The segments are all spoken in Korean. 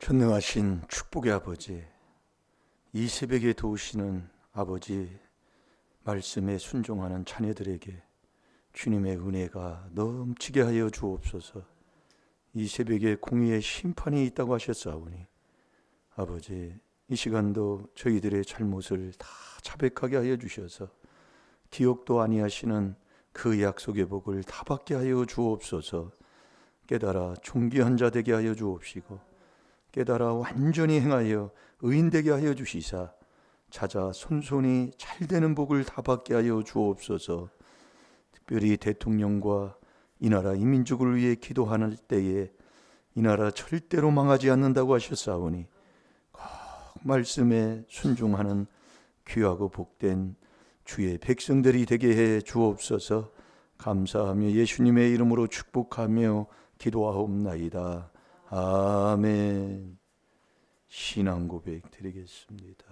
전능하신 축복의 아버지, 이 새벽에 도우시는 아버지 말씀에 순종하는 자녀들에게 주님의 은혜가 넘치게 하여 주옵소서. 이 새벽에 공의의 심판이 있다고 하셨사오니 아버지, 이 시간도 저희들의 잘못을 다 자백하게 하여 주셔서 기억도 아니하시는 그 약속의 복을 다 받게 하여 주옵소서. 깨달아 존귀한 자 되게 하여 주옵시고 깨달아 완전히 행하여 의인되게 하여 주시사 찾아 손손이 잘되는 복을 다 받게 하여 주옵소서. 특별히 대통령과 이 나라 이 민족을 위해 기도하는 때에 이 나라 절대로 망하지 않는다고 하셨사오니 꼭 말씀에 순종하는 귀하고 복된 주의 백성들이 되게 해 주옵소서. 감사하며 예수님의 이름으로 축복하며 기도하옵나이다. 아멘. 신앙 고백 드리겠습니다.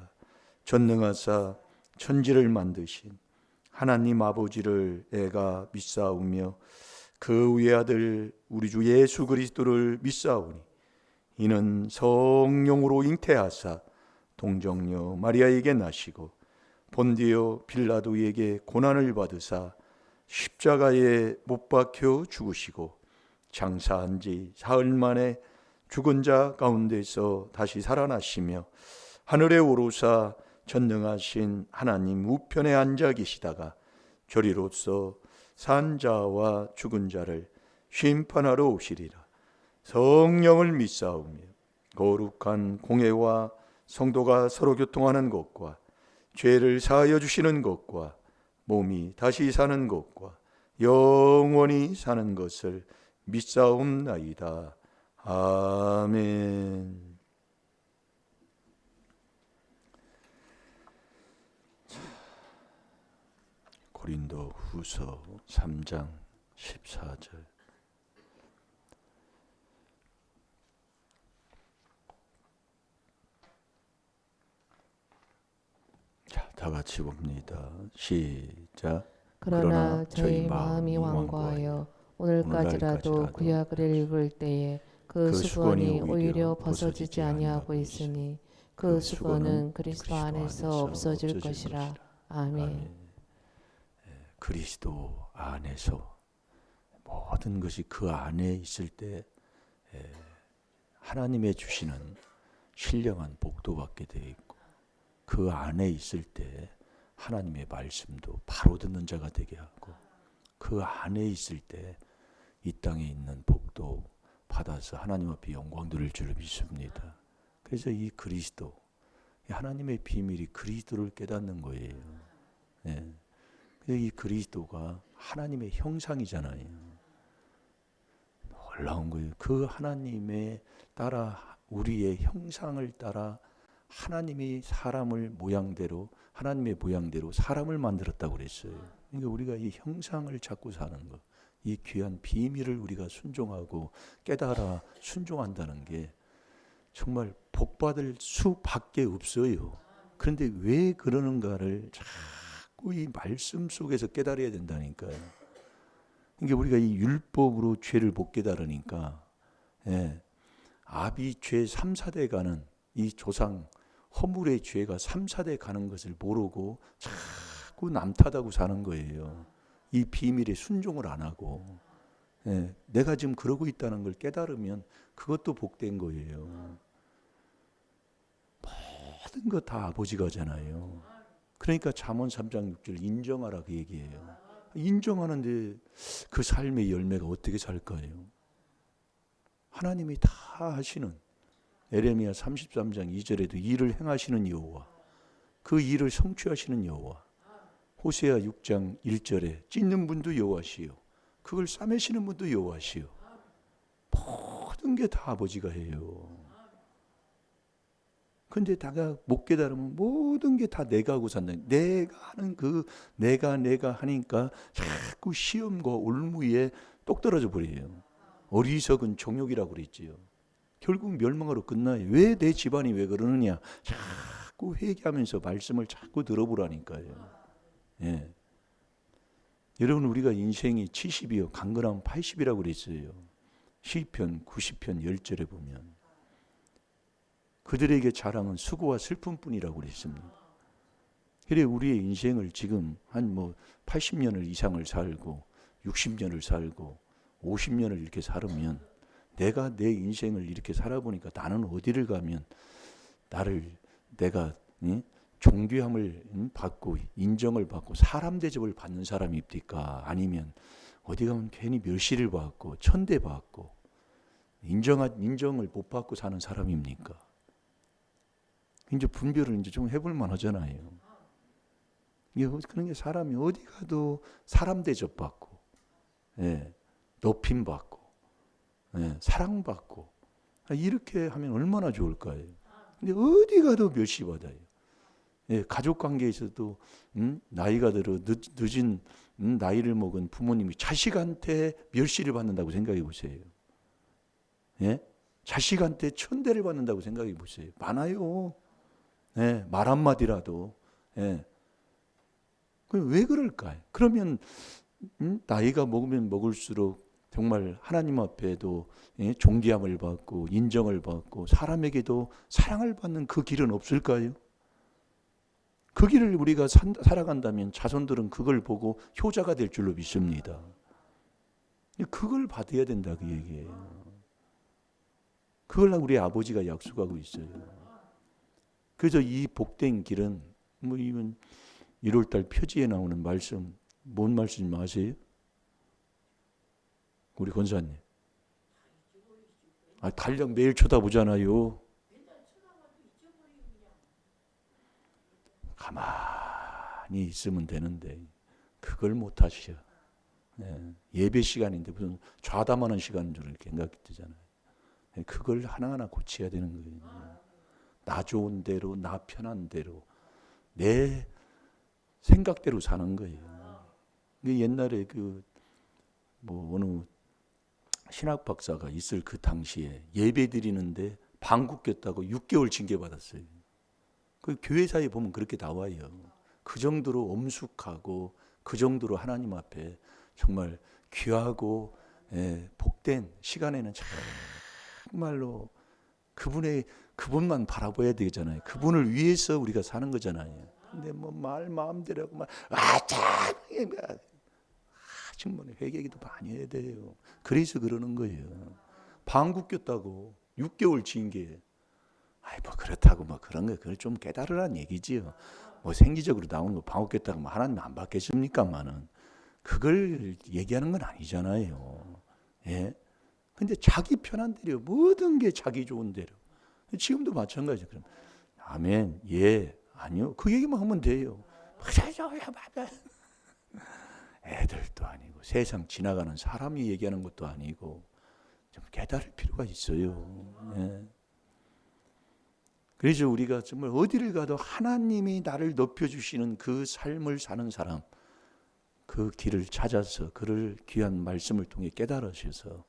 전능하사 천지를 만드신 하나님 아버지를 애가 믿사오며 그 외아들 우리 주 예수 그리스도를 믿사오니 이는 성령으로 잉태하사 동정녀 마리아에게 나시고 본디오 빌라도에게 고난을 받으사 십자가에 못 박혀 죽으시고 장사한 지 사흘 만에 죽은 자 가운데서 다시 살아나시며 하늘에 오르사 전능하신 하나님 우편에 앉아 계시다가 저리로서 산 자와 죽은 자를 심판하러 오시리라. 성령을 믿사오며 거룩한 공회와 성도가 서로 교통하는 것과 죄를 사하여 주시는 것과 몸이 다시 사는 것과 영원히 사는 것을 믿사옵나이다. 아멘. 고린도 후서 3장 14절. 자, 다 같이 봅니다. 시작. 그러나 저희 마음이 완고하여 오늘까지라도 구약을 읽을 때에 그 수건이 오히려 벗어지지 아니하고 있으니 그 수건은 그리스도 안에서 없어질 것이라. 아멘. 그리스도 안에서 모든 것이 그 안에 있을 때 하나님의 주시는 신령한 복도 받게 되어 있고 그 안에 있을 때 하나님의 말씀도 바로 듣는 자가 되게 하고 그 안에 있을 때 이 땅에 있는 복도 받아서 하나님 앞에 영광 돌릴 줄 믿습니다. 그래서 이 그리스도, 하나님의 비밀이 그리스도를 깨닫는 거예요. 네. 그래서 이 그리스도가 하나님의 형상이잖아요. 놀라운 거예요. 그 하나님의 따라 우리의 형상을 따라 하나님이 사람을 모양대로 하나님의 모양대로 사람을 만들었다고 그랬어요. 그러니까 우리가 이 형상을 잡고 사는 것, 이 귀한 비밀을 우리가 순종하고 깨달아 순종한다는 게 정말 복받을 수밖에 없어요. 그런데 왜 그러는가를 자꾸 이 말씀 속에서 깨달아야 된다니까요. 그러니까 우리가 이 율법으로 죄를 못 깨달으니까 아비 죄 3, 4대 가는 이 조상 허물의 죄가 3, 4대 가는 것을 모르고 자꾸 남 탓하고 사는 거예요. 이 비밀에 순종을 안 하고 내가 지금 그러고 있다는 걸 깨달으면 그것도 복된 거예요. 모든 것 다 아버지가잖아요. 그러니까 잠언 3장 6절 인정하라 그 얘기예요. 인정하는데 그 삶의 열매가 어떻게 살까요? 하나님이 다 하시는 에레미야 33장 2절에도 일을 행하시는 여호와, 그 일을 성취하시는 여호와, 호세아 6장 1절에 찢는 분도 여호와시요 그걸 싸매시는 분도 여호와시요 모든 게 다 아버지가 해요. 근데 다가 못 깨달으면 모든 게 다 내가 하고 산다. 내가 하는 그 내가 하니까 자꾸 시험과 올무에 똑 떨어져 버려요. 어리석은 종욕이라고 그랬지요. 결국 멸망으로 끝나요. 왜 내 집안이 왜 그러느냐. 자꾸 회개하면서 말씀을 자꾸 들어보라니까요. 여러분 우리가 인생이 70이요 강건하면 80이라고 그랬어요. 시편 90편 10절에 보면 그들에게 자랑은 수고와 슬픔뿐이라고 그랬습니다. 그래 우리의 인생을 지금 한 80년을 이상을 살고 60년을 살고 50년을 이렇게 살으면 내가 내 인생을 이렇게 살아보니까 나는 어디를 가면 내가 존귀함을 받고 인정을 받고 사람 대접을 받는 사람입니까? 아니면 어디 가면 괜히 멸시를 받고 천대받고 인정을 못 받고 사는 사람입니까? 이제 분별을 이제 좀 해볼 만하잖아요. 그런 게 사람이 어디 가도 사람 대접받고, 높임 받고, 사랑받고 이렇게 하면 얼마나 좋을까요? 근데 어디 가도 멸시받아요. 가족 관계에서도 나이가 들어 늦은 나이를 먹은 부모님이 자식한테 멸시를 받는다고 생각해 보세요. 자식한테 천대를 받는다고 생각해 보세요. 많아요. 말 한마디라도. 왜 그럴까요? 그러면 나이가 먹으면 먹을수록 정말 하나님 앞에도 존귀함을 받고 인정을 받고 사람에게도 사랑을 받는 그 길은 없을까요? 그 길을 우리가 살아간다면 자손들은 그걸 보고 효자가 될 줄로 믿습니다. 그걸 받아야 된다 그 얘기예요. 그걸 우리 아버지가 약속하고 있어요. 그래서 이 복된 길은 이건 1월달 표지에 나오는 말씀, 뭔 말씀 아세요? 우리 권사님. 달력 매일 쳐다보잖아요. 가만히 있으면 되는데 그걸 못 하셔. 예배 시간인데 무슨 좌담하는 시간인 줄 생각되잖아요. 그걸 하나하나 고쳐야 되는 거예요. 나 좋은 대로, 나 편한 대로, 내 생각대로 사는 거예요. 옛날에 어느 신학 박사가 있을 그 당시에 예배 드리는데 방귀 꼈다고 6개월 징계 받았어요. 그 교회사에 보면 그렇게 나와요. 그 정도로 엄숙하고 그 정도로 하나님 앞에 정말 귀하고 복된 시간에는 정말로 그분만 바라봐야 되잖아요. 그분을 위해서 우리가 사는 거잖아요. 근데 마음대로 하고 정말 회개기도 많이 해야 돼요. 그래서 그러는 거예요. 방귀 꼈다고 6개월 징계. 그렇다고 그런 거 그걸 좀 깨달으란 얘기지요. 생리적으로 나오는 거 방귀 꼈다고 하나님 안 받겠습니까만은 그걸 얘기하는 건 아니잖아요. 근데 자기 편한 대로 모든 게 자기 좋은 대로. 지금도 마찬가지죠. 그럼 아멘, 아니요. 그 얘기만 하면 돼요. 애들도 아니고 세상 지나가는 사람이 얘기하는 것도 아니고 좀 깨달을 필요가 있어요. 그래서 우리가 정말 어디를 가도 하나님이 나를 높여주시는 그 삶을 사는 사람, 그 길을 찾아서 그를 귀한 말씀을 통해 깨달으셔서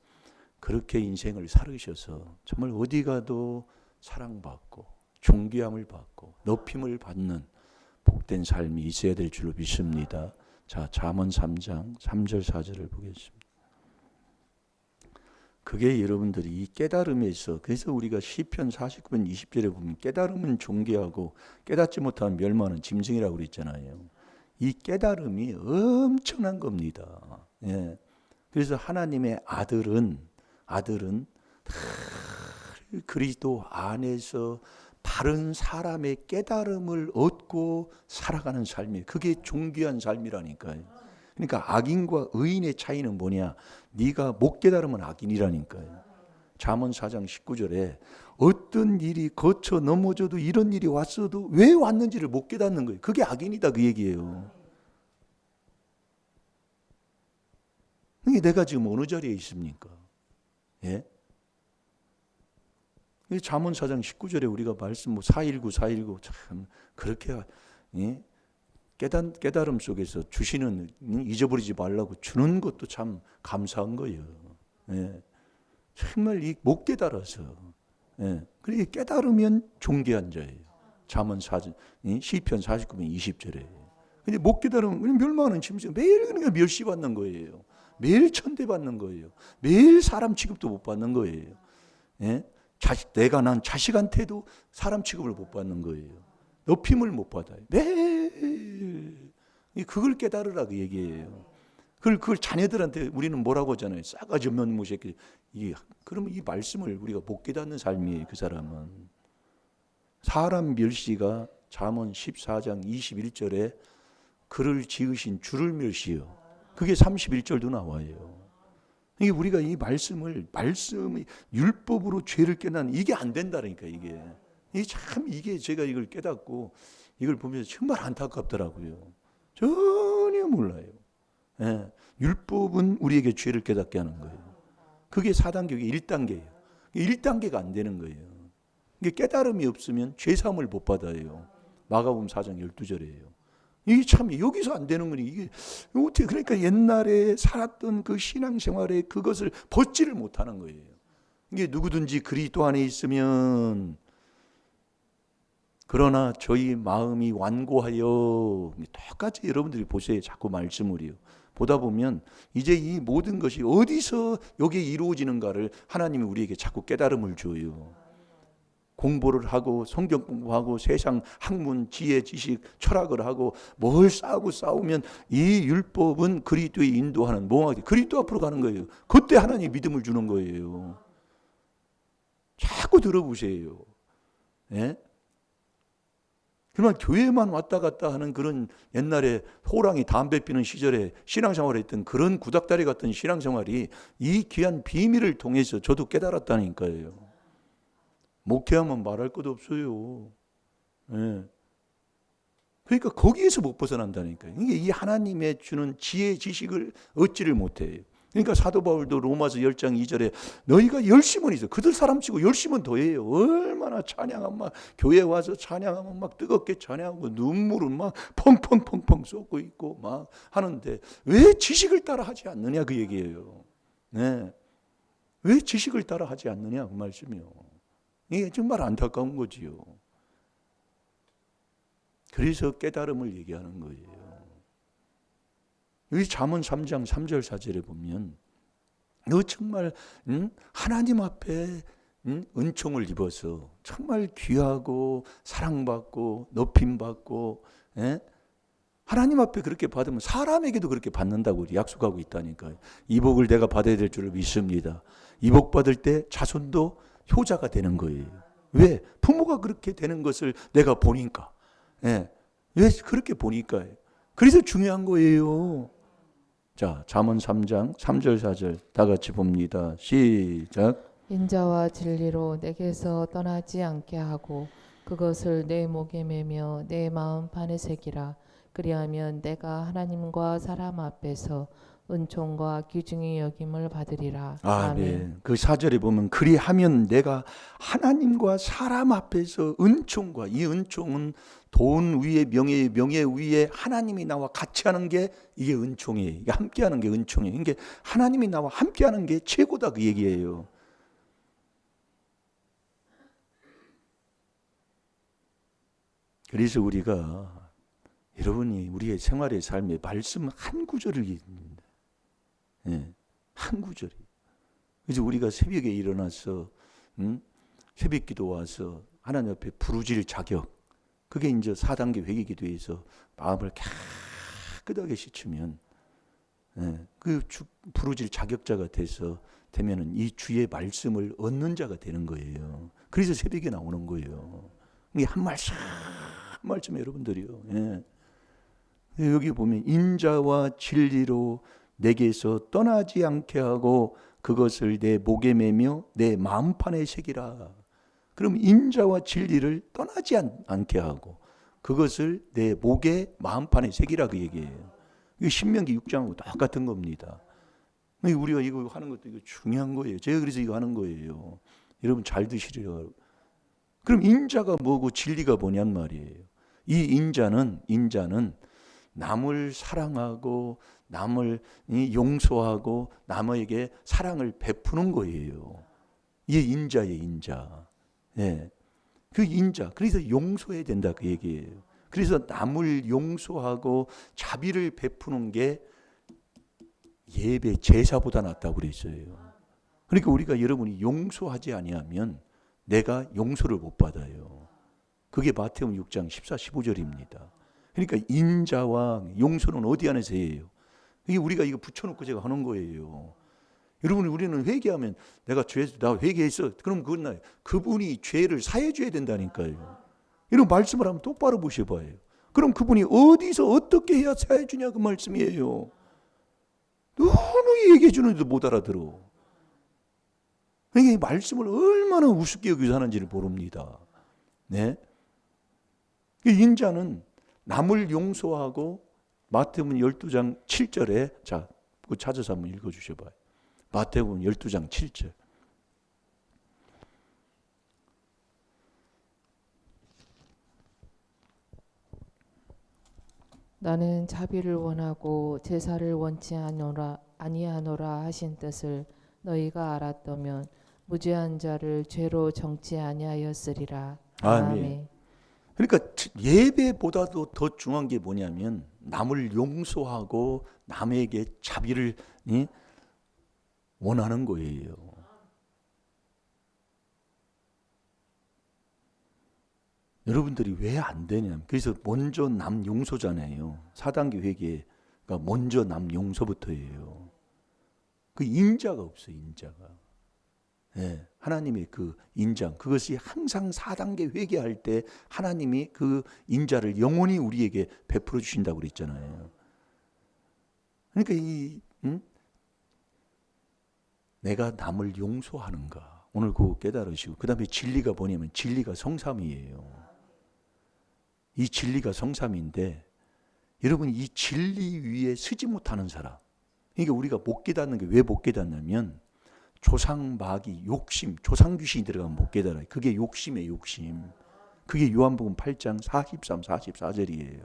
그렇게 인생을 살으셔서 정말 어디 가도 사랑받고 존귀함을 받고 높임을 받는 복된 삶이 있어야 될 줄로 믿습니다. 자, 잠언 3장 3절 4절을 보겠습니다. 그게 여러분들이 이 깨달음에서, 그래서 우리가 시편 49편 20절에 보면 깨달음은 존귀하고 깨닫지 못하면 멸망하는 짐승이라고 그랬잖아요. 이 깨달음이 엄청난 겁니다. 그래서 하나님의 아들은 그리스도 안에서 바른 사람의 깨달음을 얻고 살아가는 삶이에요. 그게 존귀한 삶이라니까요. 그러니까 악인과 의인의 차이는 뭐냐? 네가 못 깨달으면 악인이라니까요. 잠언 4장 19절에 어떤 일이 거쳐 넘어져도 이런 일이 왔어도 왜 왔는지를 못 깨닫는 거예요. 그게 악인이다 그 얘기예요. 내가 지금 어느 자리에 있습니까? 잠언 4장 19절에 우리가 말씀 419 참 그렇게 깨달음 속에서 주시는, 잊어버리지 말라고 주는 것도 참 감사한 거예요. 정말 못 깨달아서. 그렇게 깨달으면 존귀한 자예요. 잠언 4장 시편 49편 20절에. 근데 못 깨달으면 멸망하는 짐승, 매일 그러니까 멸시받는 거예요. 매일 천대받는 거예요. 매일 사람 취급도 못 받는 거예요. 내가 난 자식한테도 사람 취급을 못 받는 거예요. 높임을 못 받아요. 매일 그걸 깨달으라 그 얘기예요. 그걸 자녀들한테 우리는 뭐라고 하잖아요. 싸가지 없는 무새끼. 그러면 이 말씀을 우리가 못 깨닫는 삶이에요. 그 사람은. 사람 멸시가 잠언 14장 21절에 그를 지으신 주를 멸시요. 그게 31절도 나와요. 이게 우리가 이 말씀이 율법으로 죄를 깨닫는 이게 안 된다니까 이게. 이게 제가 이걸 깨닫고 이걸 보면서 정말 안타깝더라고요. 전혀 몰라요. 예, 율법은 우리에게 죄를 깨닫게 하는 거예요. 그게 4단계가 1단계예요. 1단계가 안 되는 거예요. 이게 깨달음이 없으면 죄사함을 못 받아요. 마가복음 4장 12절이에요. 이게 참 여기서 안 되는 거니 이게 어떻게 그러니까 옛날에 살았던 그 신앙생활에 그것을 벗지를 못하는 거예요. 이게 누구든지 그리스도 안에 있으면 그러나 저희 마음이 완고하여 똑같이 여러분들이 보세요. 자꾸 말씀을요. 보다 보면 이제 이 모든 것이 어디서 여기에 이루어지는가를 하나님이 우리에게 자꾸 깨달음을 줘요. 공부를 하고 성경 공부하고 세상 학문, 지혜, 지식, 철학을 하고 뭘 싸우면 이 율법은 그리스도의 인도하는 몽하게 그리스도 앞으로 가는 거예요. 그때 하나님이 믿음을 주는 거예요. 자꾸 들어보세요. 예? 그러면 교회만 왔다 갔다 하는 그런 옛날에 호랑이 담배 피는 시절에 신앙생활을 했던 그런 구닥다리 같은 신앙생활이 이 귀한 비밀을 통해서 저도 깨달았다니까요. 목회하면 말할 것도 없어요. 예. 그러니까 거기에서 못 벗어난다니까요. 이게 이 하나님의 주는 지혜 지식을 얻지를 못해요. 그러니까 사도 바울도 로마서 10장 2절에 너희가 10심은 있어. 그들 사람치고 10심은 더해요. 얼마나 찬양하면 막 교회 와서 찬양하면 막 뜨겁게 찬양하고 눈물은 막 펑펑펑펑 쏟고 있고 막 하는데 왜 지식을 따라 하지 않느냐 그 얘기예요. 네. 왜 지식을 따라 하지 않느냐 그 말씀이요. 이게 정말 안타까운 거지요. 그래서 깨달음을 얘기하는 거예요. 여기 잠언 3장 3절 4절에 보면 너 정말 하나님 앞에 은총을 입어서 정말 귀하고 사랑받고 높임받고 하나님 앞에 그렇게 받으면 사람에게도 그렇게 받는다고 약속하고 있다니까요. 이 복을 내가 받아야 될 줄 믿습니다. 이 복 받을 때 자손도 효자가 되는 거예요. 왜? 부모가 그렇게 되는 것을 내가 보니까. 왜 그렇게 보니까. 그래서 중요한 거예요. 자, 잠언 3장 3절 4절 다 같이 봅니다. 시작. 인자와 진리로 내게서 떠나지 않게 하고 그것을 내 목에 매며 내 마음판에 새기라. 그리하면 내가 하나님과 사람 앞에서 은총과 귀중히 여김을 받으리라. 아멘. 그 4절에 보면 그리하면 내가 하나님과 사람 앞에서 은총과 이 은총은 돈 위에 명예 위에 하나님이 나와 같이 하는 게 이게 은총이에요. 이게 함께 하는 게 은총이에요. 이게 하나님이 나와 함께 하는 게 최고다 그 얘기예요. 그래서 우리가 여러분이 우리의 생활의 삶에 말씀 한 구절을 읽습니다. 한 구절이. 그래서 우리가 새벽에 일어나서 새벽 기도 와서 하나님 앞에 부르질 자격. 그게 이제 4단계 회개기도에서 마음을 깨끗하게 씻으면 그 부르질 자격자가 되면은 이 주의 말씀을 얻는 자가 되는 거예요. 그래서 새벽에 나오는 거예요. 이게 한 말씀 여러분들이요. 여기 보면 인자와 진리로 내게서 떠나지 않게 하고 그것을 내 목에 매며 내 마음판에 새기라. 그럼 인자와 진리를 떠나지 않게 하고 그것을 내 목에 마음판에 새기라 그 얘기예요. 이게 신명기 6장하고 똑같은 겁니다. 우리가 이거 하는 것도 이거 중요한 거예요. 제가 그래서 이거 하는 거예요. 여러분 잘 드시려고. 그럼 인자가 뭐고 진리가 뭐냔 말이에요. 이 인자는 남을 사랑하고 남을 용서하고 남에게 사랑을 베푸는 거예요. 이게 인자예요, 인자. 그 인자. 그래서 용서해야 된다 그 얘기예요. 그래서 남을 용서하고 자비를 베푸는 게 예배 제사보다 낫다고 그랬어요. 그러니까 우리가 여러분이 용서하지 아니하면 내가 용서를 못 받아요. 그게 마태복음 6장 14, 15절입니다. 그러니까 인자와 용서는 어디 안에서 해요? 이게 우리가 이거 붙여놓고 제가 하는 거예요. 여러분, 우리는 회개하면 내가 나 회개했어. 그럼 그분이 죄를 사해 줘야 된다니까요. 이런 말씀을 한번 똑바로 보셔봐요. 그럼 그분이 어디서 어떻게 해야 사해 주냐 그 말씀이에요. 너무 얘기해 주는데도 못 알아들어. 그러니까 이 말씀을 얼마나 우습게 여기서 하는지를 모릅니다. 네? 인자는 남을 용서하고 마태복음 12장 7절에 자, 그거 찾아서 한번 읽어 주셔봐요. 마태복음 12장 7절. 나는 자비를 원하고 제사를 원치 아니하노라 하신 뜻을 너희가 알았다면 무죄한 자를 죄로 정치 아니하였으리라. 아멘. 그러니까 예배보다도 더 중요한 게 뭐냐면 남을 용서하고 남에게 자비를 원하는 거예요. 여러분들이 왜 안 되냐? 그래서 먼저 남 용서잖아요. 4단계 회개가 먼저 남 용서부터예요. 그 인자가 없어요. 인자가. 네, 하나님의 그 인장, 그것이 항상 4단계 회개할 때 하나님이 그 인자를 영원히 우리에게 베풀어 주신다고 그랬잖아요. 그러니까 내가 남을 용서하는가 오늘 그거 깨달으시고, 그 다음에 진리가 뭐냐면 진리가 성삼이에요. 이 진리가 성삼인데 여러분, 이 진리 위에 서지 못하는 사람, 그러니까 우리가 못 깨닫는 게 왜 못 깨닫냐면 조상 마귀 욕심, 조상 귀신이 들어가면 못 깨달아요. 그게 욕심이에요. 욕심. 그게 요한복음 8장 43, 44절이에요.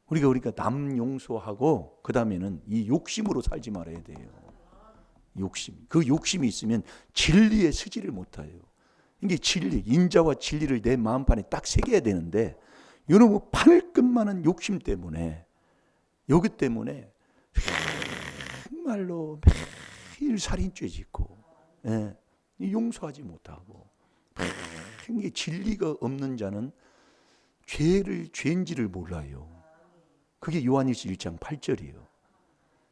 우리가 남 용서하고 그 다음에는 이 욕심으로 살지 말아야 돼요. 욕심. 그 욕심이 있으면 진리에 서지를 못해요. 이게 진리, 인자와 진리를 내 마음판에 딱 새겨야 되는데 여러분 팔끝만한 욕심 때문에, 여기 때문에 정말로 매일 살인죄 짓고, 용서하지 못하고, 이게 진리가 없는 자는 죄인지를 몰라요. 그게 요한일서 1장 8절이에요.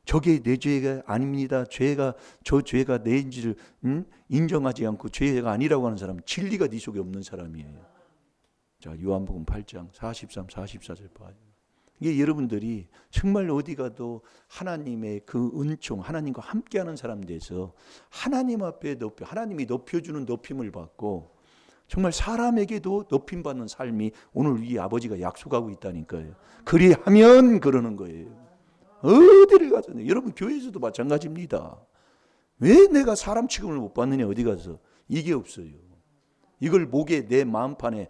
저게 내 죄가 아닙니다. 저 죄가 내인지를 인정하지 않고 죄가 아니라고 하는 사람은 진리가 네 속에 없는 사람이에요. 자, 요한복음 8장 43, 44절 봐요. 이게 여러분들이 정말 어디 가도 하나님의 그 은총, 하나님과 함께하는 사람 돼서 하나님 앞에 하나님이 높여주는 높임을 받고 정말 사람에게도 높임받는 삶이 오늘 이 아버지가 약속하고 있다니까요. 그리하면 그러는 거예요. 어디를 가서, 여러분 교회에서도 마찬가지입니다. 왜 내가 사람 취급을 못 받느냐, 어디 가서. 이게 없어요. 이걸 목에, 내 마음판에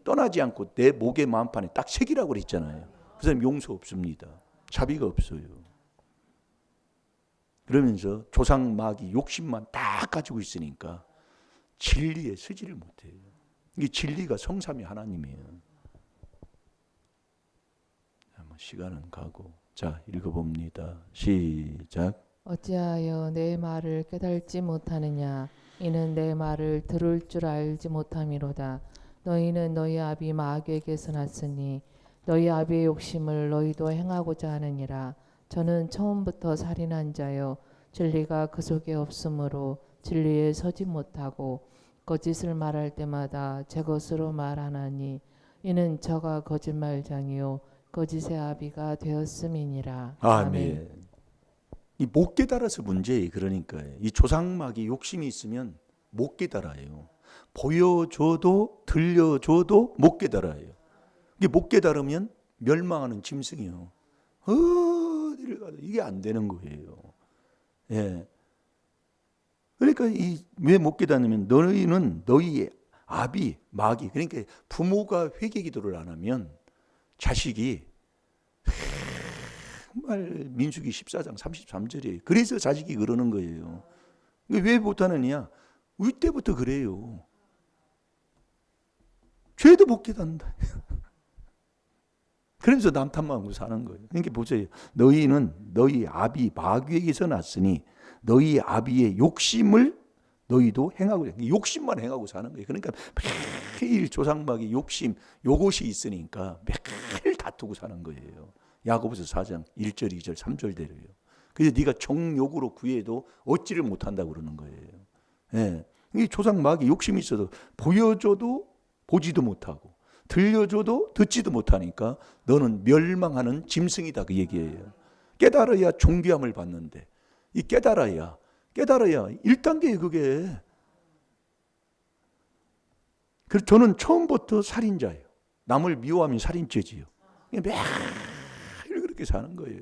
떠나지 않고 내 목의 마음판에 딱 새기라고 그랬잖아요. 그 사람 용서 없습니다. 자비가 없어요. 그러면서 조상 마귀 욕심만 딱 가지고 있으니까 진리에 서지를 못해요. 이게 진리가 성삼위 하나님이에요. 시간은 가고. 자, 읽어봅니다. 시작. 어찌하여 내 말을 깨달지 못하느냐? 이는 내 말을 들을 줄 알지 못함이로다. 너희는 너희 아비 마귀에게서 났으니 너희 아비의 욕심을 너희도 행하고자 하느니라. 저는 처음부터 살인한 자요 진리가 그 속에 없으므로 진리에 서지 못하고 거짓을 말할 때마다 제 것으로 말하나니 이는 저가 거짓말장이요 거짓의 아비가 되었음이니라. 아멘. 이 못 깨달아서 문제예요. 그러니까 이 조상마귀 욕심이 있으면 못 깨달아요. 보여줘도 들려줘도 못 깨달아요. 이게 못 깨달으면 멸망하는 짐승이요. 어디를 가도 이게 안 되는 거예요. 예. 그러니까 왜 못 깨닫냐면 너희는 너희 아비 마귀, 그러니까 부모가 회개기도를 안 하면 자식이 정말 민수기 14장 33절이에요. 그래서 자식이 그러는 거예요. 왜 못하느냐? 우리 때부터 그래요. 죄도 못 깨닫는다. 그러면서 남탓하고 사는 거예요. 그러니까 보세요. 너희는 너희 아비 마귀에게서 났으니 너희 아비의 욕심을 너희도 행하고 욕심만 행하고 사는 거예요. 그러니까 매일 조상마귀 욕심 요것이 있으니까 매일 다투고 사는 거예요. 야고보서 4장 1절 2절 3절대로요. 그래서 네가 정욕으로 구해도 얻지를 못한다고 그러는 거예요. 예. 이 조상마귀 욕심이 있어도 보여줘도 보지도 못하고 들려줘도 듣지도 못하니까 너는 멸망하는 짐승이다 그 얘기예요. 깨달아야 존귀함을 받는데 이 깨달아야 1단계에 그게. 그래서 저는 처음부터 살인자예요. 남을 미워하면 살인죄지요. 매일 그렇게 사는 거예요.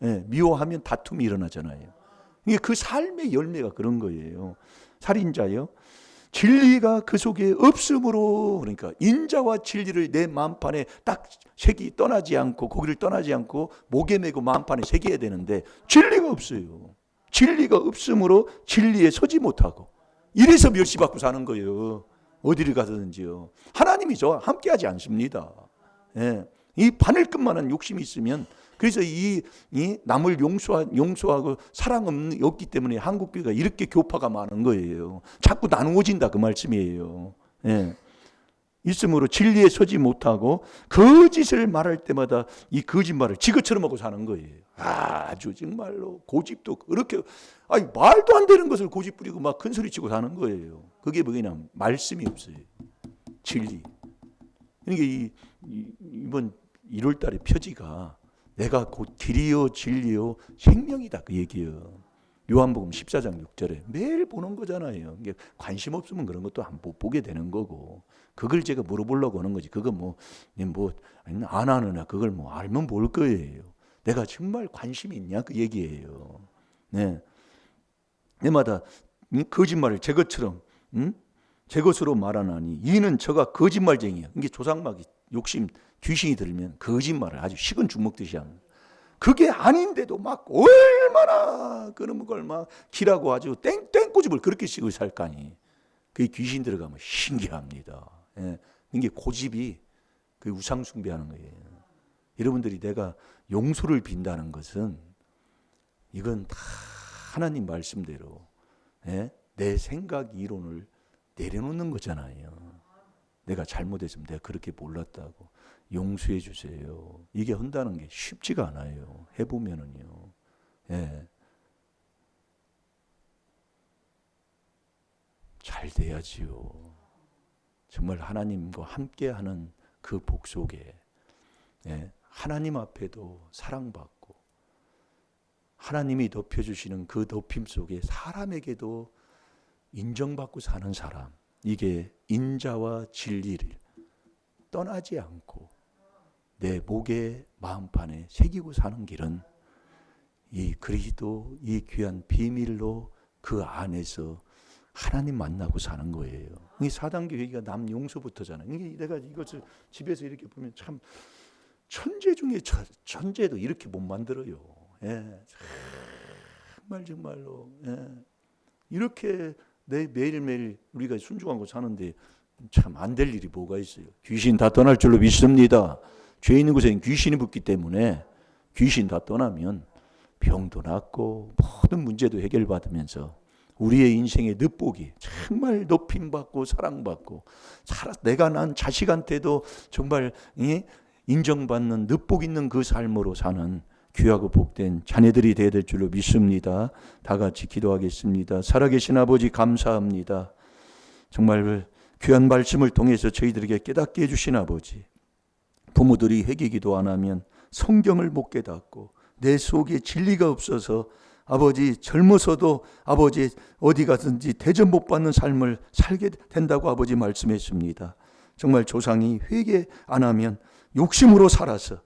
예, 미워하면 다툼이 일어나잖아요. 이게 그 삶의 열매가 그런 거예요. 살인자요. 진리가 그 속에 없으므로, 그러니까 인자와 진리를 내 마음판에 딱 새기 떠나지 않고 거기를 떠나지 않고 목에 메고 마음판에 새겨야 되는데 진리가 없어요. 진리가 없으므로 진리에 서지 못하고 이래서 멸시받고 사는 거예요. 어디를 가든지요. 하나님이 저와 함께하지 않습니다. 예. 이 바늘끝만한 욕심이 있으면, 그래서 이 남을 용서하고 사랑 없기 때문에 한국교회가 이렇게 교파가 많은 거예요. 자꾸 나누어진다 그 말씀이에요. 예. 있으므로 진리에 서지 못하고 거짓을 말할 때마다 이 거짓말을 지것처럼 하고 사는 거예요. 아주 정말로 고집도 그렇게, 아니 말도 안 되는 것을 고집 부리고 막 큰 소리 치고 사는 거예요. 그게 뭐냐, 말씀이 없어요. 진리. 그러니까 이번 1월 달에 표지가 내가 곧 길이요 진리요 생명이다 그 얘기예요. 요한복음 14장 6절에 매일 보는 거잖아요. 이게 관심 없으면 그런 것도 못 보게 되는 거고, 그걸 제가 물어보려고 하는 거지. 그거 안 하느냐, 그걸 알면 볼 거예요. 내가 정말 관심이 있냐 그 얘기예요. 네. 내마다 거짓말을 제 것처럼 제 것으로 말하나니 이는 저가 거짓말쟁이야. 이게 조상마귀 욕심 귀신이 들면 거짓말을 아주 식은 죽 먹듯이 합니다. 그게 아닌데도 막 얼마나 그런 걸 막 기라고 아주 땡땡꼬집을 그렇게 씌고 살까니. 그게 귀신 들어가면 신기합니다. 예. 이게 고집이 그 우상 숭배하는 거예요. 여러분들이 내가 용서를 빈다는 것은 이건 다 하나님 말씀대로, 예? 내 생각 이론을 내려놓는 거잖아요. 내가 잘못했으면 내가 그렇게 몰랐다고 용서해 주세요. 이게 한다는 게 쉽지가 않아요. 해보면은요. 예. 잘 돼야지요. 정말 하나님과 함께하는 그 복 속에, 예. 하나님 앞에도 사랑받고 하나님이 덮여주시는 그 덮임 속에 사람에게도 인정받고 사는 사람, 이게 인자와 진리를 떠나지 않고 내 목에 마음판에 새기고 사는 길은 이 그리스도 이 귀한 비밀로 그 안에서 하나님 만나고 사는 거예요. 이 4단계 회개가 남 용서부터잖아요. 내가 이것을 집에서 이렇게 보면 참 천재 중에 천재도 이렇게 못 만들어요. 예. 정말로 예. 이렇게 매일매일 우리가 순종하고 사는데 참 안 될 일이 뭐가 있어요. 귀신 다 떠날 줄로 믿습니다. 죄 있는 곳에는 귀신이 붙기 때문에 귀신 다 떠나면 병도 낫고 모든 문제도 해결받으면서 우리의 인생의 늪복이 정말 높임받고 사랑받고 내가 난 자식한테도 정말 인정받는 늪복 있는 그 삶으로 사는 귀하고 복된 자녀들이 되어야 될 줄로 믿습니다. 다 같이 기도하겠습니다. 살아계신 아버지 감사합니다. 정말 귀한 말씀을 통해서 저희들에게 깨닫게 해주신 아버지, 부모들이 회개기도 안 하면 성경을 못 깨닫고 내 속에 진리가 없어서 아버지 젊어서도 아버지 어디 가든지 대접 못 받는 삶을 살게 된다고 아버지 말씀했습니다. 정말 조상이 회개 안 하면 욕심으로 살아서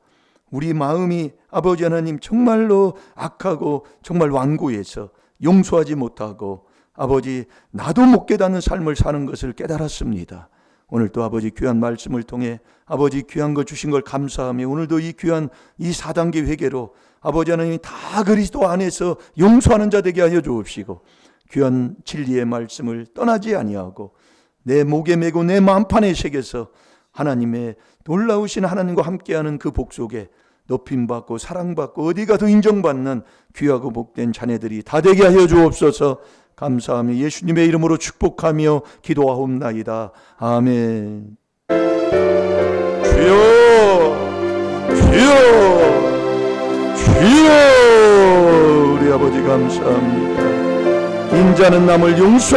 우리 마음이 아버지 하나님 정말로 악하고 정말 완고해서 용서하지 못하고 아버지 나도 못 깨닫는 삶을 사는 것을 깨달았습니다. 오늘 또 아버지 귀한 말씀을 통해 아버지 귀한 거 주신 걸 감사하며 오늘도 이 귀한 이 4단계 회개로 아버지 하나님이 다 그리스도 안에서 용서하는 자 되게 하여 주옵시고 귀한 진리의 말씀을 떠나지 아니하고 내 목에 메고 내 마음판에 새겨서 하나님의 놀라우신 하나님과 함께하는 그 복 속에 높임받고 사랑받고 어디 가도 인정받는 귀하고 복된 자녀들이 다 되게 하여 주옵소서. 감사하며 예수님의 이름으로 축복하며 기도하옵나이다. 아멘. 주여, 주여, 주여. 우리 아버지 감사합니다. 인자는 남을 용서